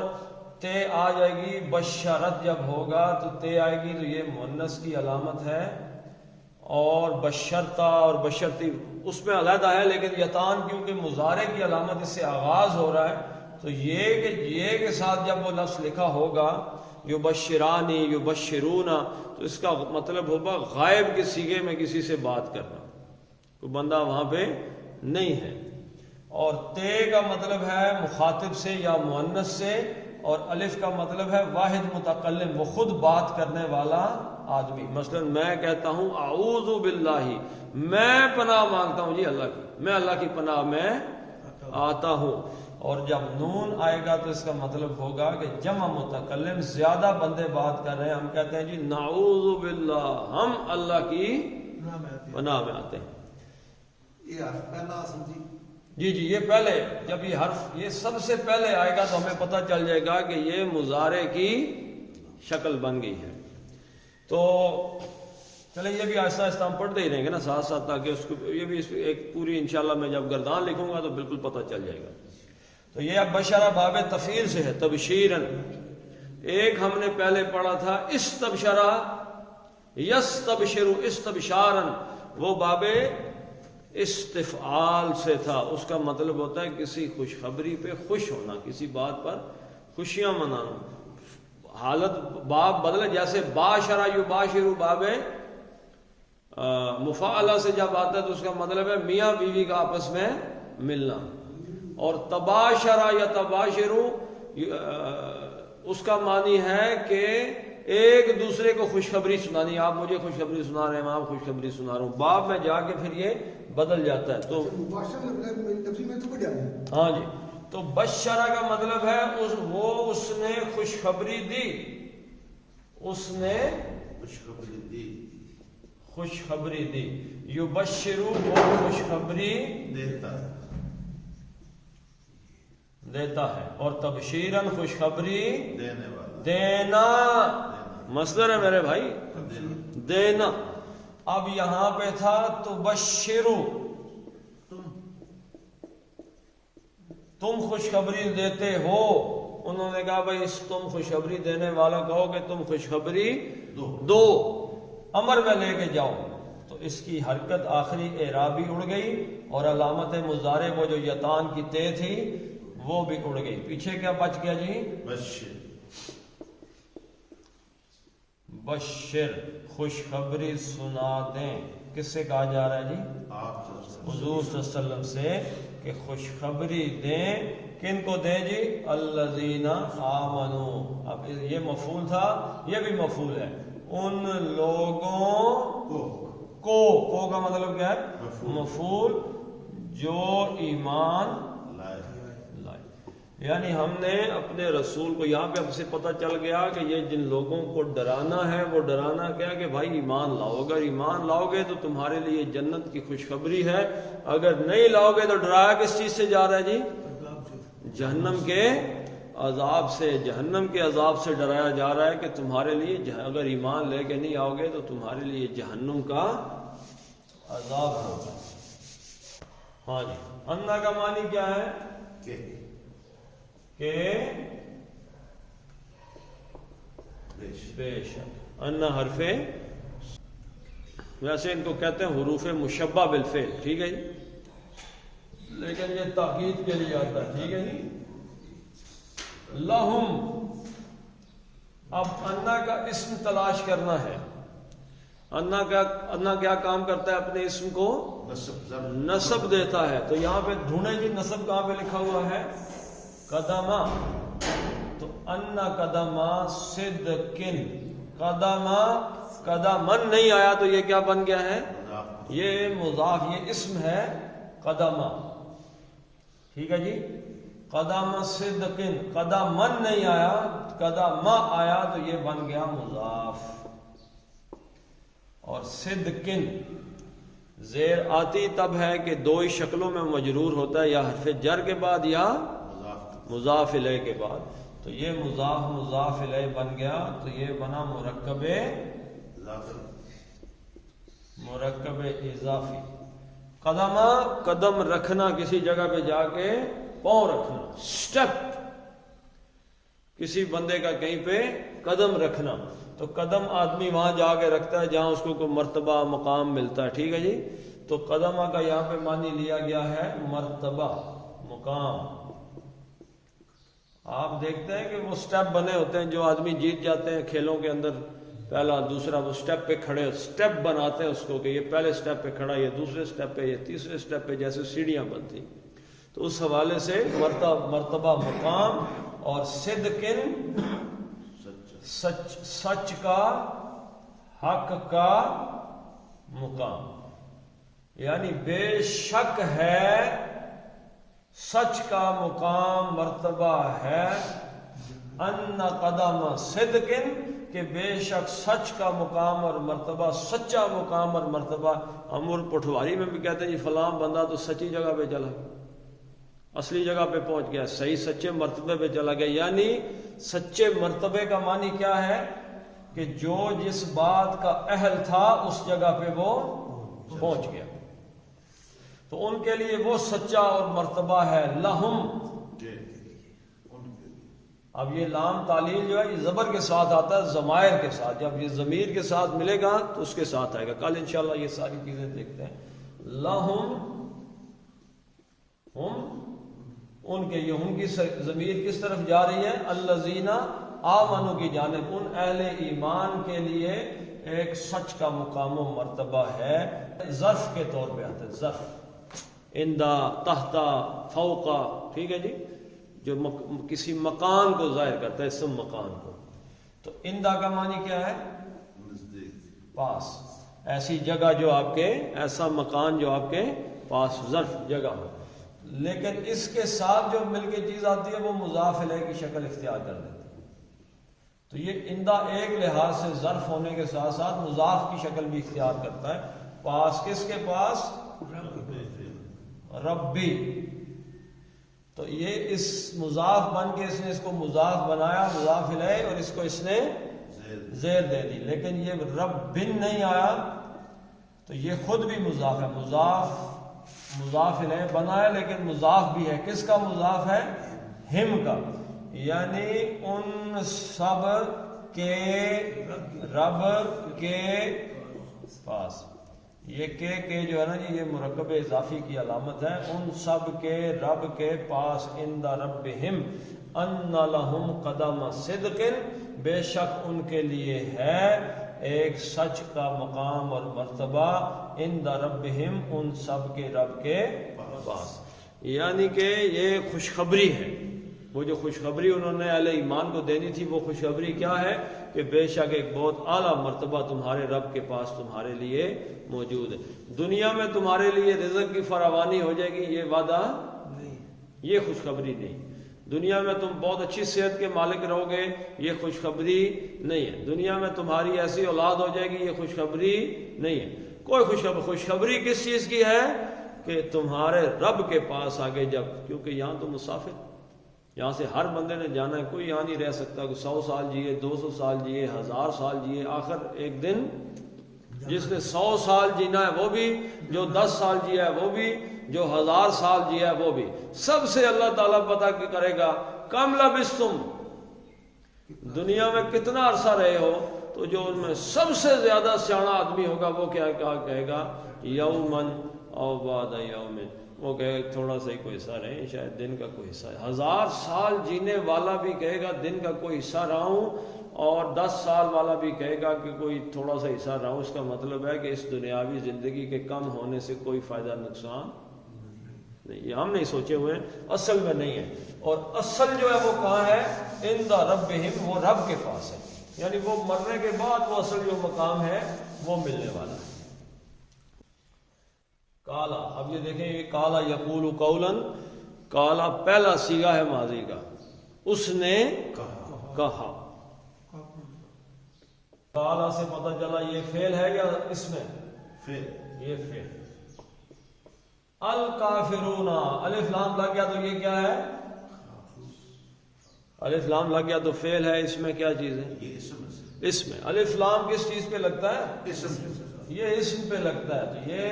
تے آ جائے گی بشرت جب ہوگا تو تے آئے گی تو یہ مؤنث کی علامت ہے، اور بشرتا اور بشرتی اس میں علیحدہ ہے، لیکن یتان کیونکہ مضارع کی علامت اس سے آغاز ہو رہا ہے تو یہ کے ساتھ جب وہ لفظ لکھا ہوگا یبشرانی یبشرونا تو اس کا مطلب ہوگا غائب کے صیغے میں کسی سے بات کرنا، کوئی بندہ وہاں پہ نہیں ہے۔ اور تے کا مطلب ہے مخاطب سے یا مؤنث سے، اور الف کا مطلب ہے واحد متکلم، وہ خود بات کرنے والا آدمی۔ مثلا میں کہتا ہوں اعوذ باللہ، میں پناہ مانگتا ہوں جی اللہ کی، میں اللہ کی پناہ میں آتا ہوں۔ اور جب نون آئے گا تو اس کا مطلب ہوگا کہ جمع متکلم، زیادہ بندے بات کر رہے ہیں، ہم کہتے ہیں جی نعوذ باللہ، ہم اللہ کی پناہ میں آتے ہیں۔ یہ حرف پہلا سمجھی؟ جی یہ پہلے، جب یہ حرف یہ سب سے پہلے آئے گا تو ہمیں پتہ چل جائے گا کہ یہ مضارع کی شکل بن گئی ہے۔ تو چلے یہ بھی آہستہ آہستہ ہم پڑھتے ہی رہیں گے نا ساتھ ساتھ، تاکہ اس کو یہ بھی ایک پوری انشاءاللہ میں جب گردان لکھوں گا تو بالکل پتہ چل جائے گا۔ تو یہ اب بشرہ باب تفعیل سے ہے، تبشیرن۔ ایک ہم نے پہلے پڑھا تھا استبشرہ یستبشر استبشارن، وہ باب استفعال سے تھا، اس کا مطلب ہوتا ہے کسی خوشخبری پہ خوش ہونا، کسی بات پر خوشیاں منانا۔ حالت باب بدلے، جیسے باشرہ یباشر باب مفاعلہ سے جب آتا ہے تو اس کا مطلب ہے میاں بیوی کا آپس میں ملنا، اور تباشرہ یا تباشرو اس کا معنی ہے کہ ایک دوسرے کو خوشخبری سنانی، آپ مجھے خوشخبری سنا رہے ہیں، میں آپ خوشخبری سنا رہا ہوں، باب میں جا کے پھر یہ بدل جاتا ہے۔ تو ہاں جی، تو بشرہ کا مطلب ہے اس نے خوشخبری دی، اس نے خوشخبری دی، یبشرو وہ خوشخبری دیتا ہے، اور تبشیرن خوشخبری دینا، مصدر ہے میرے بھائی، دینا۔ اب یہاں پہ تھا تبشرو، تم خوشخبری دیتے ہو، انہوں نے کہا بھائی تم خوشخبری دینے والا کہو کہ تم خوشخبری دو، امر میں لے کے جاؤ، تو اس کی حرکت آخری اعرابی اڑ گئی، اور علامت مضارع وہ جو یتان کی تے تھی وہ بھی اڑ گئی۔ پیچھے کیا بچ گیا جی؟ بشر، خوشخبری سنا دیں، کس سے کہا جا رہا ہے جی؟ حضور صلی اللہ علیہ وسلم سے، کہ خوشخبری دیں، کن کو دیں جی؟ الذین آمنو۔ اب یہ مفعول تھا، یہ بھی مفعول ہے، ان لوگوں کو کا مطلب کیا ہے؟ مفعول، جو ایمان لائے۔ یعنی ہم نے اپنے رسول کو، یہاں پہ ہم سے پتہ چل گیا کہ یہ جن لوگوں کو ڈرانا ہے وہ ڈرانا کیا کہ بھائی ایمان لاؤ، اگر ایمان لاؤ گے تو تمہارے لیے جنت کی خوشخبری ہے، اگر نہیں لاؤ گے تو ڈرایا کس چیز سے جا رہا ہے جی؟ جہنم کے عذاب سے، جہنم کے عذاب سے ڈرایا جا رہا ہے کہ تمہارے لیے اگر ایمان لے کے نہیں آؤ گے تو تمہارے لیے جہنم کا عذاب ہوگا۔ ہاں جی، انا کا معنی کیا ہے؟ کہ بے شک، انا حرف، ویسے ان کو کہتے ہیں حروف مشبہ بالفعل، ٹھیک ہے جی، لیکن یہ تاکید کے لیے آتا ہے، ٹھیک ہے جی۔ لہم، اب انا کا اسم تلاش کرنا ہے۔ انا کیا کام کرتا ہے؟ اپنے اسم کو نصب دیتا ہے، تو یہاں پہ ڈھونڈیں جی نصب کہاں پہ لکھا ہوا ہے؟ قدمہ، تو انا قدمہ صدقن، قدمہ قدمن نہیں آیا تو یہ کیا بن گیا ہے؟ یہ مضاف، یہ اسم ہے قدمہ، ٹھیک ہے جی۔ قدم صدقن، قدمن نہیں آیا، قدمہ آیا تو یہ بن گیا مضاف۔ اور صدقن زیر آتی تب ہے کہ دو ہی شکلوں میں مجرور ہوتا ہے، یا حرف جر کے بعد یا مضاف الیہ کے بعد، تو یہ مضاف الیہ بن گیا، تو یہ بنا مرکب اضافی۔ قدمہ، قدم رکھنا، کسی جگہ پہ جا کے پاؤں رکھنا، سٹیپ، کسی بندے کا کہیں پہ قدم رکھنا، تو قدم آدمی وہاں جا کے رکھتا ہے جہاں اس کو کوئی مرتبہ مقام ملتا ہے، ٹھیک ہے جی. تو قدمہ کا یہاں پہ معنی لیا گیا ہے مرتبہ، مقام. آپ دیکھتے ہیں کہ وہ سٹیپ بنے ہوتے ہیں، جو آدمی جیت جاتے ہیں کھیلوں کے اندر، پہلا دوسرا، وہ سٹیپ پہ کھڑے، سٹیپ بناتے ہیں اس کو کہ یہ پہلے سٹیپ پہ کھڑا، یہ دوسرے سٹیپ پہ، یہ تیسرے سٹیپ پہ، جیسے سیڑھیاں بنتی. تو اس حوالے سے مرتبہ مقام، اور صدقن سچ کا، حق کا مقام، یعنی بے شک ہے سچ کا مقام، مرتبہ ہے. ان قدم صدقن، کہ بے شک سچ کا مقام اور مرتبہ، سچا مقام اور مرتبہ. ہم پٹھواری میں بھی کہتے ہیں جی فلاں بندہ تو سچی جگہ پہ چلا، اصلی جگہ پہ پہنچ گیا، صحیح سچے مرتبے پہ چلا گیا. یعنی سچے مرتبے کا معنی کیا ہے کہ جو جس بات کا اہل تھا اس جگہ پہ وہ پہنچ گیا. تو ان کے لیے وہ سچا اور مرتبہ ہے. لہم، اب یہ لام تعلیل جو ہے یہ زبر کے ساتھ آتا ہے، ضمائر کے ساتھ. جب یہ ضمیر کے ساتھ ملے گا تو اس کے ساتھ آئے گا. کل انشاءاللہ یہ ساری چیزیں دیکھتے ہیں. لہم، ہم، ان کے، یہ ان کی ضمیر کس طرف جا رہی ہے؟ الذین آمنوا کی جانب. ان اہل ایمان کے لیے ایک سچ کا مقام و مرتبہ ہے. ظرف کے طور پہ آتا ہے، ظرف، اندہ، تحتا، فوقا، ٹھیک ہے جی، جو کسی مکان کو ظاہر کرتا ہے، اسم مکان کو. تو اندہ کا معنی کیا ہے؟ پاس، ایسی جگہ جو آپ کے، ایسا مکان جو آپ کے پاس، ظرف جگہ ہو. لیکن اس کے ساتھ جو مل کے چیز آتی ہے وہ مضاف الیہ کی شکل اختیار کر دیتی ہے. تو یہ اندہ ایک لحاظ سے ظرف ہونے کے ساتھ ساتھ مضاف کی شکل بھی اختیار کرتا ہے. پاس، کس کے پاس؟ ربی. تو یہ اس مضاف بن کے اس نے اس کو مضاف بنایا، مضاف الیہ، اور اس کو اس نے زیر دے دی. لیکن یہ رب بن نہیں آیا تو یہ خود بھی مضاف ہے. مضاف الیہ بنا ہے لیکن مضاف بھی ہے. کس کا مضاف ہے؟ ہم کا. یعنی ان سب کے رب کے پاس. یہ کہ جو ہے نا جی، یہ مرکب اضافی کی علامت ہے. ان سب کے رب کے پاس، عند ربہم ان لہم قدم صدق، بے شک ان کے لیے ہے ایک سچ کا مقام اور مرتبہ. عند ربہم، ان سب کے رب کے پاس. یعنی کہ یہ خوشخبری ہے. وہ جو خوشخبری انہوں نے اہل ایمان کو دینی تھی، وہ خوشخبری کیا ہے کہ بے شک ایک بہت اعلیٰ مرتبہ تمہارے رب کے پاس تمہارے لیے موجود ہے. دنیا میں تمہارے لیے رزق کی فراوانی ہو جائے گی، یہ وعدہ نہیں، یہ خوشخبری نہیں. دنیا میں تم بہت اچھی صحت کے مالک رہو گے، یہ خوشخبری نہیں ہے. دنیا میں تمہاری ایسی اولاد ہو جائے گی، یہ خوشخبری نہیں ہے. کوئی خوشخبری کس چیز کی ہے کہ تمہارے رب کے پاس آگے جب، کیونکہ یہاں تو مسافر، یہاں سے ہر بندے نے جانا ہے. کوئی یہاں نہیں رہ سکتا. کوئی 100 سال جیے، 200 سال جیے، 1000 سال جیے، آخر ایک دن جس نے 100 سال جینا ہے وہ بھی، جو 10 سال جیا ہے وہ بھی، جو 1000 سال جیا ہے وہ بھی. سب سے اللہ تعالیٰ پتہ کرے گا کم لبثتم، دنیا میں کتنا عرصہ رہے ہو. تو جو ان میں سب سے زیادہ سیاح آدمی ہوگا وہ کیا کہے گا؟ یومن او بعد یومن. وہ کہے گا تھوڑا سا ہی کوئی حصہ رہے، شاید دن کا کوئی حصہ ہے. 1000 سال جینے والا بھی کہے گا دن کا کوئی حصہ رہا ہوں، اور 10 سال والا بھی کہے گا کہ کوئی تھوڑا سا حصہ رہا ہوں. اس کا مطلب ہے کہ اس دنیاوی زندگی کے کم ہونے سے کوئی فائدہ نقصان نہیں. یہ ہم نہیں سوچے ہوئے ہیں، اصل میں نہیں ہے. اور اصل جو ہے وہ کہاں ہے؟ عند ربہم، وہ رب کے پاس ہے. یعنی وہ مرنے کے بعد وہ اصل جو مقام ہے وہ ملنے والا ہے. کالا، اب یہ دیکھیں، یہ کالا یقول قولا، کالا پہلا صیغہ ہے ماضی کا. اس نے کہا. کالا سے پتہ چلا یہ فعل ہے یا اس میں فعل؟ یہ فعل. الکافرون، الف لام لگ گیا تو یہ کیا ہے؟ الف لام لگ گیا تو فعل ہے. اس میں کیا چیز ہے؟ اس میں الف لام کس چیز پہ لگتا ہے؟ یہ اسم پہ لگتا ہے. تو یہ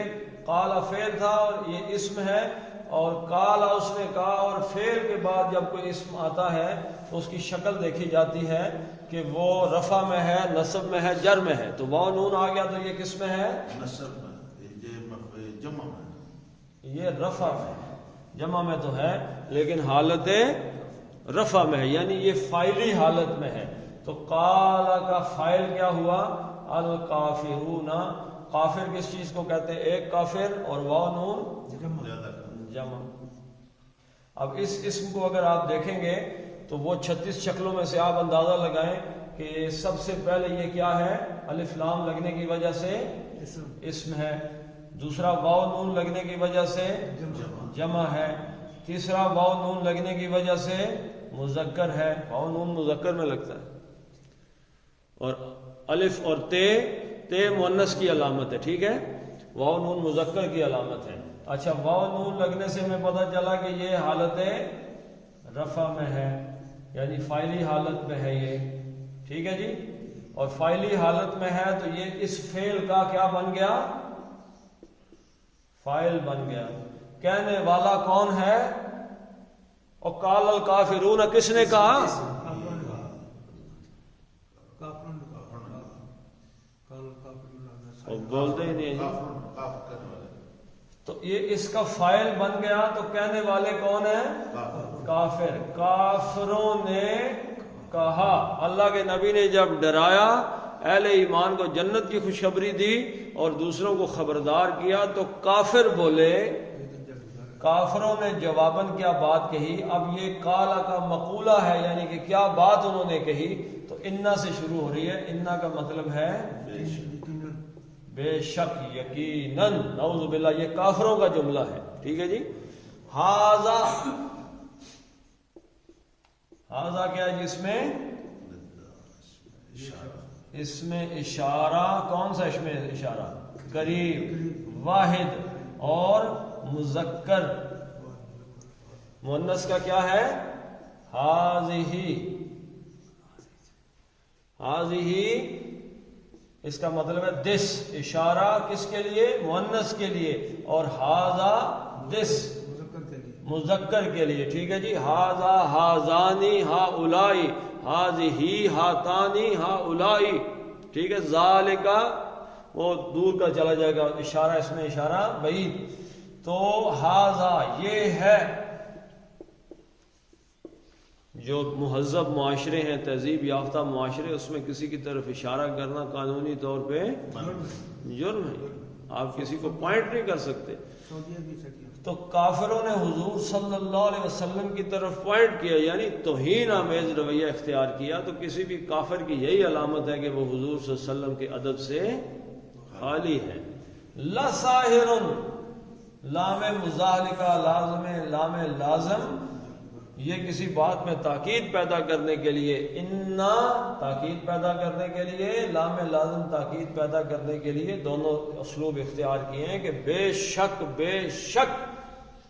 قال فعل تھا اور یہ اسم ہے. اور قال اس نے کہا، اور فعل کے بعد جب کوئی اسم آتا ہے تو اس کی شکل دیکھی جاتی ہے کہ وہ رفع میں ہے، نصب میں ہے، جر میں ہے. تو واو نون آ گیا تو یہ کس میں ہے؟ نصب میں، جمع میں. یہ رفع میں ہے، جمع میں تو ہے لیکن حالت رفع میں ہے، یعنی یہ فائلی حالت میں ہے. تو قال کا فائل کیا ہوا؟ الکافرون. کافر کس چیز کو کہتے ہیں؟ ایک کافر، اور واو نون جمع. اب اس اسم کو اگر آپ دیکھیں گے تو وہ 36 شکلوں میں سے آپ اندازہ لگائیں کہ سب سے پہلے یہ کیا ہے؟ الف لام لگنے کی وجہ سے اسم ہے. دوسرا واو نون لگنے کی وجہ سے جمع ہے. تیسرا واو نون لگنے کی وجہ سے مذکر ہے. واو نون مذکر میں لگتا ہے. اور الف اور تے مؤنث کی علامت ہے، ٹھیک ہے، واو نون مذکر کی علامت ہے. اچھا، واو نون لگنے سے ہمیں پتہ چلا کہ یہ حالت رفع میں ہے، یعنی فائلی حالت میں ہے یہ، ٹھیک ہے جی. اور فائلی حالت میں ہے تو یہ اس فعل کا کیا بن گیا؟ فاعل بن گیا. کہنے والا کون ہے؟ اور قال الکافرون کس نے کہا؟ بولتے ہی نہیں. تو یہ اس کا فاعل بن گیا. تو کہنے والے کون ہیں؟ کافر. کافروں نے کہا. اللہ کے نبی نے جب ڈرایا، اہل ایمان کو جنت کی خوشخبری دی اور دوسروں کو خبردار کیا، تو کافر بولے. کافروں نے جواباً کیا بات کہی؟ اب یہ قالا کا مقولہ ہے، یعنی کہ کیا بات انہوں نے کہی. تو انا سے شروع ہو رہی ہے. انا کا مطلب ہے بے شک، یقیناً، نعوذ باللہ، یہ کافروں کا جملہ ہے، ٹھیک ہے جی. ہاذا، ہاذا کیا ہے جی؟ اس میں اشارہ. کون سا اس میں اشارہ؟ قریب، واحد اور مذکر. مؤنث کا کیا ہے؟ ہاذہ. ہاذہ اس کا مطلب ہے دس. اشارہ کس کے لیے؟ مؤنث کے لیے. اور ہاذا دس مذکر کے لیے، ٹھیک ہے جی. ہاذا، ہاذانی، ہاؤلائی، ہاذہ، ہاتانی، ہاؤلائی، ٹھیک ہے. ذالکا وہ دور کا چلا جائے گا، اشارہ اس میں اشارہ بعید. تو ہاذا یہ ہے. جو مہذب معاشرے ہیں، تہذیب یافتہ معاشرے، اس میں کسی کی طرف اشارہ کرنا قانونی طور پہ جرم ہے. آپ کسی کو پوائنٹ نہیں کر سکتے. تو کافروں نے حضور صلی اللہ علیہ وسلم کی طرف پوائنٹ کیا، یعنی توہین آمیز رویہ اختیار کیا. تو کسی بھی کافر کی یہی علامت ہے کہ وہ حضور صلی اللہ علیہ وسلم کے ادب سے خالی ہے. لساحر، لام مزالکہ لازم، لام لازم، یہ کسی بات میں تاکید پیدا کرنے کے لیے. انا تاکید پیدا کرنے کے لیے، لام لازم تاکید پیدا کرنے کے لیے دونوں اسلوب اختیار کیے ہیں کہ بے شک، بے شک.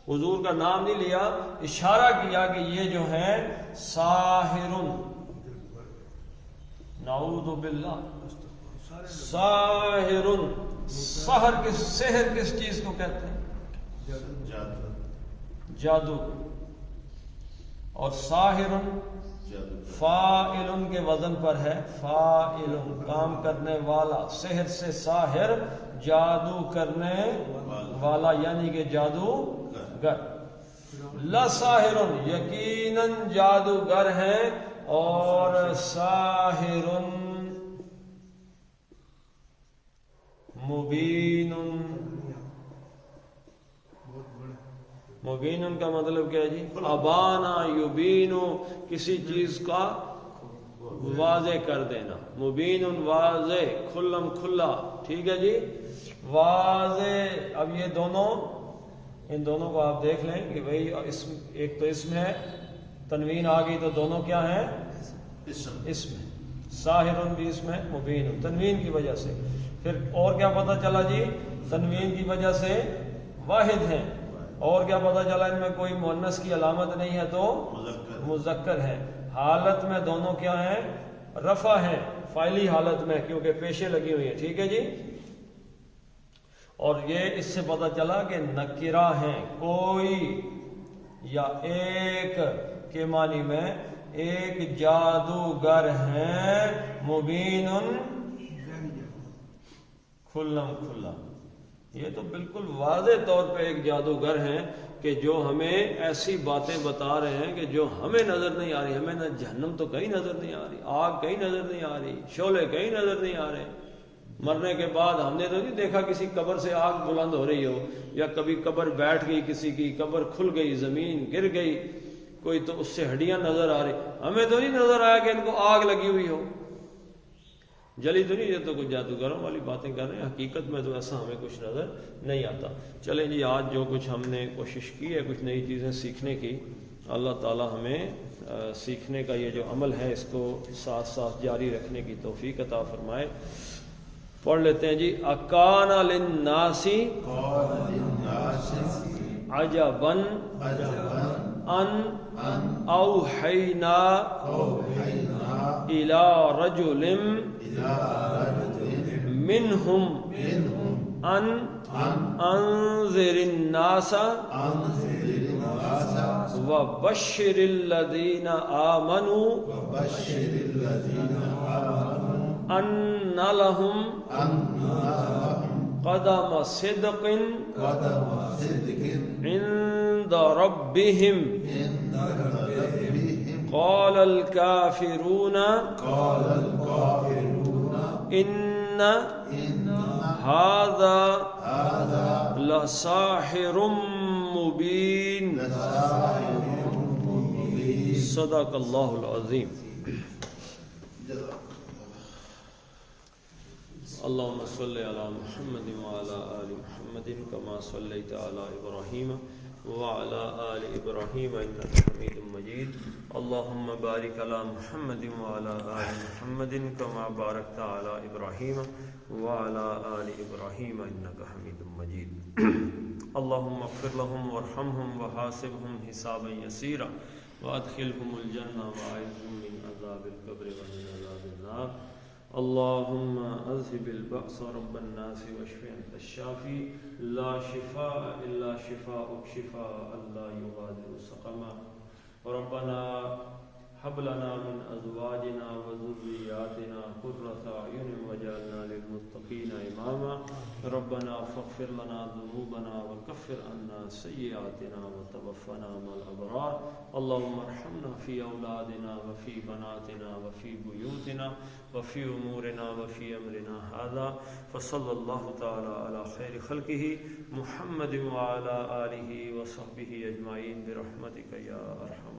حضور کا نام نہیں لیا، اشارہ کیا کہ یہ جو ہیں ساحر. نعوذ باللہ. ساحر. سحر کس چیز کو کہتے ہیں؟ جادو. اور ساحر فاعل کے وزن پر ہے. فاعل کام کرنے والا. سحر سے ساحر جادو کرنے والا، یعنی کہ جادوگر. لساحر یقیناً جادوگر ہیں. اور ساحر مبین. مبین کا مطلب کیا ہے جی؟ ابانا یبینو، کسی چیز کا واضح کر دینا. مبین واضح، کھلم کھلا، ٹھیک ہے جی، واضح. اب یہ دونوں، ان دونوں کو آپ دیکھ لیں کہ بھئی اسم، ایک تو اسم ہے، تنوین آ گئی تو دونوں کیا ہیں؟ اسم. ساحر بھی اسم ہے، مبین تنوین کی وجہ سے. پھر اور کیا پتہ چلا جی؟ تنوین کی وجہ سے واحد ہیں. اور کیا پتہ چلا؟ ان میں کوئی مؤنث کی علامت نہیں ہے تو مذکر ہے. حالت میں دونوں کیا ہیں؟ رفع ہیں، فاعلی حالت میں، کیونکہ پیشے لگی ہوئی ہیں، ٹھیک ہے جی. اور یہ اس سے پتہ چلا کہ نکرہ ہیں، کوئی یا ایک کے معنی میں ایک جادوگر ہیں، مبین کھلم کھلا، یہ تو بالکل واضح طور پہ ایک جادوگر ہیں کہ جو ہمیں ایسی باتیں بتا رہے ہیں کہ جو ہمیں نظر نہیں آ رہی. ہمیں نہ جہنم تو کہیں نظر نہیں آ رہی، آگ کہیں نظر نہیں آ رہی، شعلے کہیں نظر نہیں آ رہے. مرنے کے بعد ہم نے تو نہیں دیکھا کسی قبر سے آگ بلند ہو رہی ہو، یا کبھی قبر بیٹھ گئی، کسی کی قبر کھل گئی، زمین گر گئی، کوئی تو اس سے ہڈیاں نظر آ رہی. ہمیں تو نہیں نظر آیا کہ ان کو آگ لگی ہوئی ہو، جلی تو نہیں. یہ تو کچھ جادوگروں والی باتیں کر رہے ہیں، حقیقت میں تو ایسا ہمیں کچھ نظر نہیں آتا. چلیں جی، آج جو کچھ ہم نے کوشش کی ہے کچھ نئی چیزیں سیکھنے کی، اللہ تعالی ہمیں سیکھنے کا یہ جو عمل ہے اس کو ساتھ ساتھ جاری رکھنے کی توفیق عطا فرمائے. پڑھ لیتے ہیں جی. اکان للناس عجبا ان اوحینا الى رجل منهم ان انذر الناس وبشر الذين آمنوا ان لهم قدم صدق عند ربهم قال الكافرون ان هذا لساحر مبين. صدق اللہ العظیم. اللهم صل على محمد وعلى آل محمد كما صليت على إبراهيم وعلى آل إبراهيم إنك حميد مجيد. اللهم بارك على محمد وعلى آل محمد كما باركت على إبراهيم وعلى آل إبراهيم إنك حميد مجيد. اللهم اغفر لهم وارحمهم وحاسبهم حسابا يسيرا وادخلهم الجنة وأعذهم من عذاب القبر ومن عذاب النار. اللهم اذهب البأس رب الناس واشف انت الشافي لا شفاء الا شفاءك شفاء لا يغادر سقما. ربنا هب لنا من ازواجنا وذرياتنا قرة اعين واجعلنا للمتقين اماما. ربنا فاغفر لنا ذنوبنا وكفر عنا سيئاتنا وتوفنا مع الابرار. اللهم ارحمنا في اولادنا وفي بناتنا وفي بيوتنا وفي امورنا وفي امرنا هذا. فصلى الله تعالى على خير خلقه محمد وعلى آله وصحبه اجمعين برحمتك يا ارحم